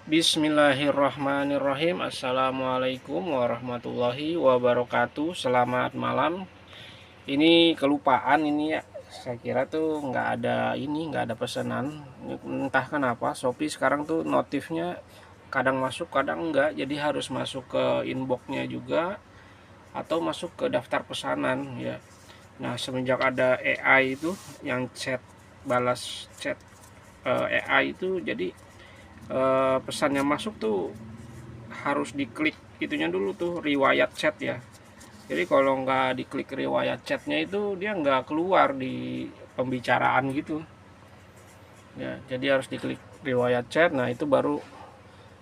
Bismillahirrahmanirrahim. Assalamualaikum warahmatullahi wabarakatuh. Selamat malam. Ini kelupaan ini ya. Saya kira tuh nggak ada pesanan. Entah kenapa Shopee sekarang tuh notifnya kadang masuk kadang enggak. Jadi harus masuk ke inboxnya juga atau masuk ke daftar pesanan ya. Nah, semenjak ada AI itu yang chat balas chat AI itu, jadi pesannya masuk tuh harus diklik itunya dulu tuh, riwayat chat ya. Jadi kalau nggak diklik riwayat chatnya itu dia nggak keluar di pembicaraan gitu ya. Jadi harus diklik riwayat chat, nah itu baru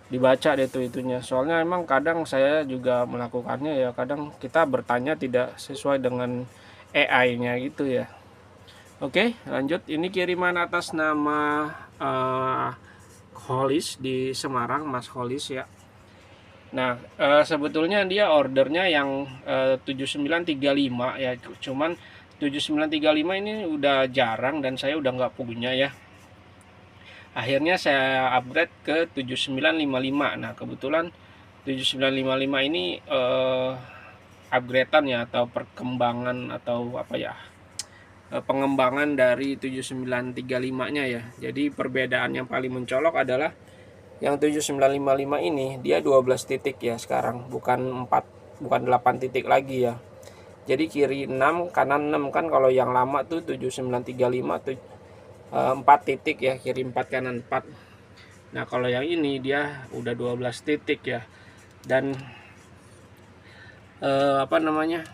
dibaca deh tuh itunya. Soalnya emang kadang saya juga melakukannya ya, kadang kita bertanya tidak sesuai dengan AI-nya gitu ya. Oke, lanjut. Ini kiriman atas nama Holis di Semarang, Mas Holis ya. Nah, sebetulnya dia ordernya yang 7935 ya, cuman 7935 ini udah jarang dan saya udah nggak punya ya. Akhirnya saya upgrade ke 7955. Nah, kebetulan 7955 ini upgradean ya, atau perkembangan atau apa ya, pengembangan dari 7935-nya ya. Jadi perbedaan yang paling mencolok adalah yang 7955 ini dia 12 titik ya sekarang, bukan 8 titik lagi ya. Jadi kiri 6, kanan 6 kan. Kalau yang lama tuh 7935 tuh 4 titik ya, kiri 4 kanan 4. Nah, kalau yang ini dia udah 12 titik ya. Dan apa namanya?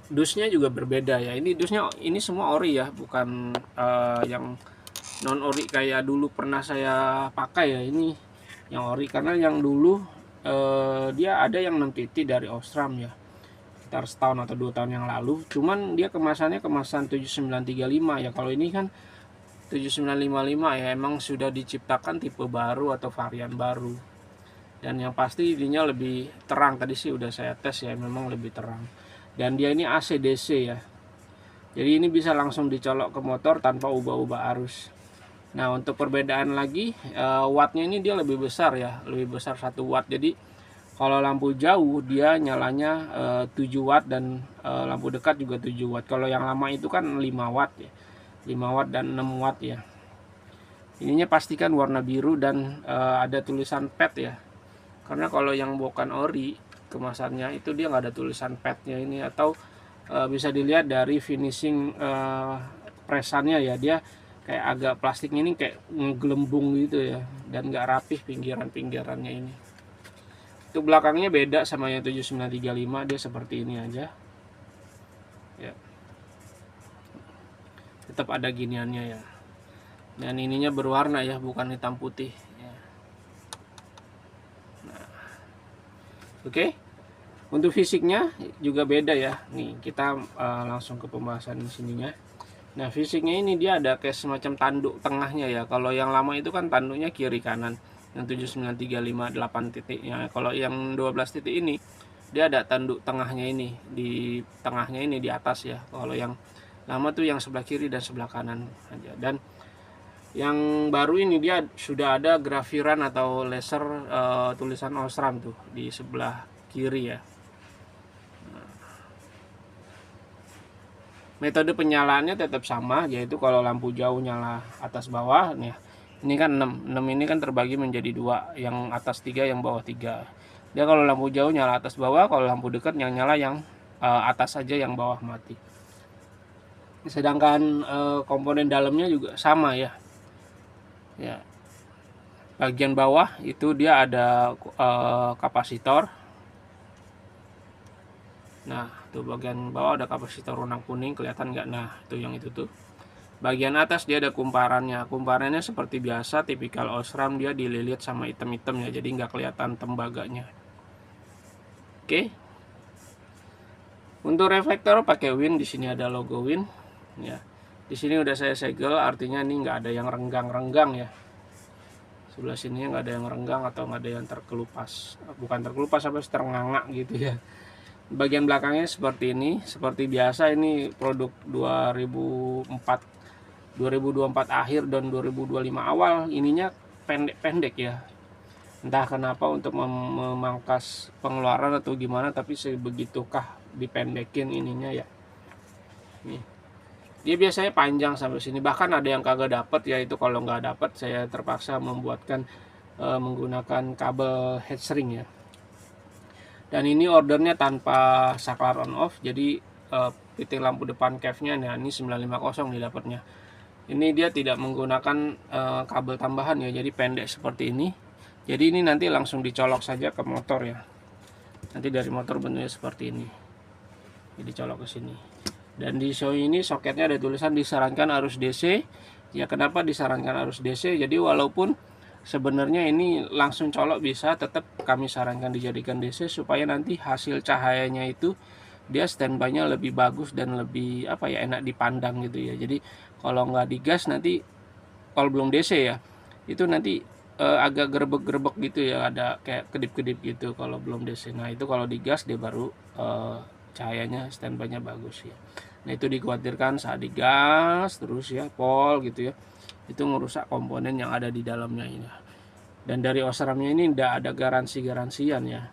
Dusnya juga berbeda ya. Ini dusnya ini semua ori ya, bukan yang non ori kayak dulu pernah saya pakai ya. Ini yang ori, karena yang dulu dia ada yang 6 titik dari Osram ya, sekitar setahun atau 2 tahun yang lalu. Cuman dia kemasannya kemasan 7935 ya. Kalau ini kan 7955 ya, emang sudah diciptakan tipe baru atau varian baru. Dan yang pasti ininya lebih terang, tadi sih udah saya tes ya, memang lebih terang. Dan dia ini AC DC ya, jadi ini bisa langsung dicolok ke motor tanpa ubah-ubah arus. Nah, untuk perbedaan lagi, wattnya ini dia lebih besar ya, lebih besar 1 watt. Jadi kalau lampu jauh dia nyalanya 7 watt, dan lampu dekat juga 7 watt. Kalau yang lama itu kan 5 watt ya, 5 watt dan 6 watt ya. Ininya pastikan warna biru dan ada tulisan pet ya, karena kalau yang bukan ori kemasannya itu dia nggak ada tulisan petnya ini. Atau bisa dilihat dari finishing presannya ya, dia kayak agak plastiknya ini kayak ngegelembung gitu ya, dan nggak rapih pinggiran-pinggirannya ini. Itu belakangnya beda sama yang 7935, dia seperti ini aja ya, tetap ada giniannya ya. Dan ininya berwarna ya, bukan hitam putih ya. Nah, oke. Untuk fisiknya juga beda ya. Nih kita langsung ke pembahasan sininya. Nah, fisiknya ini dia ada kayak semacam tanduk tengahnya ya. Kalau yang lama itu kan tanduknya kiri kanan, yang 7935 8 titiknya. Kalau yang 12 titik ini dia ada tanduk tengahnya ini, di tengahnya ini di atas ya. Kalau yang lama tuh yang sebelah kiri dan sebelah kanan aja. Dan yang baru ini dia sudah ada grafiran atau laser tulisan Osram tuh di sebelah kiri ya. Metode penyalaannya tetap sama, yaitu kalau lampu jauh nyala atas bawah nih. Ini kan 6 ini kan terbagi menjadi 2, yang atas 3, yang bawah 3. Dia kalau lampu jauh nyala atas bawah, kalau lampu dekat yang nyala yang atas saja, yang bawah mati. Sedangkan komponen dalamnya juga sama ya. Ya. Bagian bawah itu dia ada kapasitor. Nah, tuh bagian bawah ada kapasitor warna kuning, kelihatan nggak? Nah, itu yang itu tuh. Bagian atas dia ada kumparannya. Kumparannya seperti biasa, tipikal Osram, dia dililit sama item-item ya, jadi nggak kelihatan tembaganya. Oke. Untuk reflektor pakai Win, di sini ada logo Win. Ya. Di sini udah saya segel, artinya ini nggak ada yang renggang-renggang ya. Sebelah sini nggak ada yang renggang atau nggak ada yang terkelupas. Bukan terkelupas, sampai ternganga gitu ya. Bagian belakangnya seperti ini, seperti biasa. Ini produk 2024 akhir dan 2025 awal, ininya pendek-pendek ya. entah kenapa untuk memangkas pengeluaran atau gimana, tapi sebegitukah dipendekin ininya ya. Nih, dia biasanya panjang sampai sini, bahkan ada yang kagak dapat, yaitu kalau nggak dapat saya terpaksa membuatkan menggunakan kabel headstring ya. Dan ini ordernya tanpa saklar on off, jadi fitting lampu depan cave-nya, nah ini 950 nih dapatnya. Ini dia tidak menggunakan kabel tambahan ya, jadi pendek seperti ini. Jadi ini nanti langsung dicolok saja ke motor ya. Nanti dari motor bentuknya seperti ini. Jadi colok ke sini. Dan di show ini soketnya ada tulisan disarankan arus DC. Ya kenapa disarankan arus DC? Jadi walaupun sebenarnya ini langsung colok bisa, tetap kami sarankan dijadikan DC supaya nanti hasil cahayanya itu dia standby-nya lebih bagus dan lebih apa ya, enak dipandang gitu ya. Jadi kalau nggak digas nanti, kalau belum DC ya, itu nanti agak gerebek-gerebek gitu ya, ada kayak kedip-kedip gitu kalau belum DC. Nah itu kalau digas dia baru cahayanya standby-nya bagus ya. Nah itu dikhawatirkan saat digas terus ya, pol gitu ya, itu merusak komponen yang ada di dalamnya ini. Dan dari Osramnya ini tidak ada garansi-garansian ya,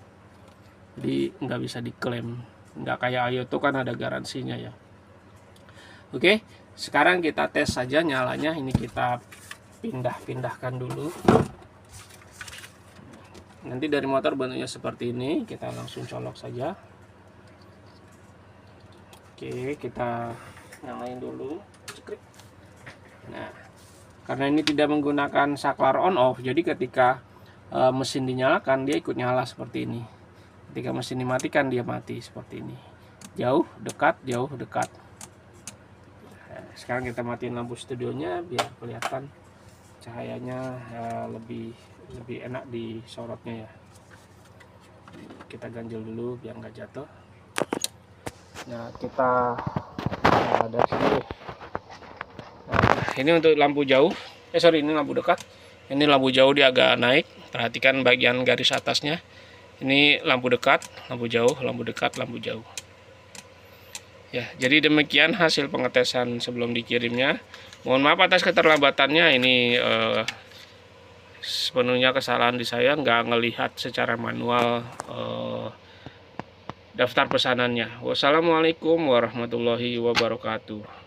jadi nggak bisa diklaim, nggak kayak Ayoto kan ada garansinya ya. Oke, sekarang kita tes saja nyalanya. Ini kita pindah-pindahkan dulu. Nanti dari motor bentuknya seperti ini, kita langsung colok saja. Oke, kita nyalain dulu. Nah, karena ini tidak menggunakan saklar on off, jadi ketika mesin dinyalakan dia ikut nyala seperti ini. Ketika mesin dimatikan dia mati seperti ini. Jauh, dekat, jauh, dekat. Nah, sekarang kita matiin lampu studionya biar kelihatan cahayanya lebih enak disorotnya ya. Kita ganjel dulu biar nggak jatuh. Nah kita dari sini. Nah, ini untuk lampu jauh. Ini lampu dekat. Ini lampu jauh dia agak naik. Perhatikan bagian garis atasnya. Ini lampu dekat, lampu jauh, lampu dekat, lampu jauh. Ya, jadi demikian hasil pengetesan sebelum dikirimnya. Mohon maaf atas keterlambatannya. Ini sepenuhnya kesalahan di saya, nggak ngelihat secara manual daftar pesanannya. Wassalamualaikum warahmatullahi wabarakatuh.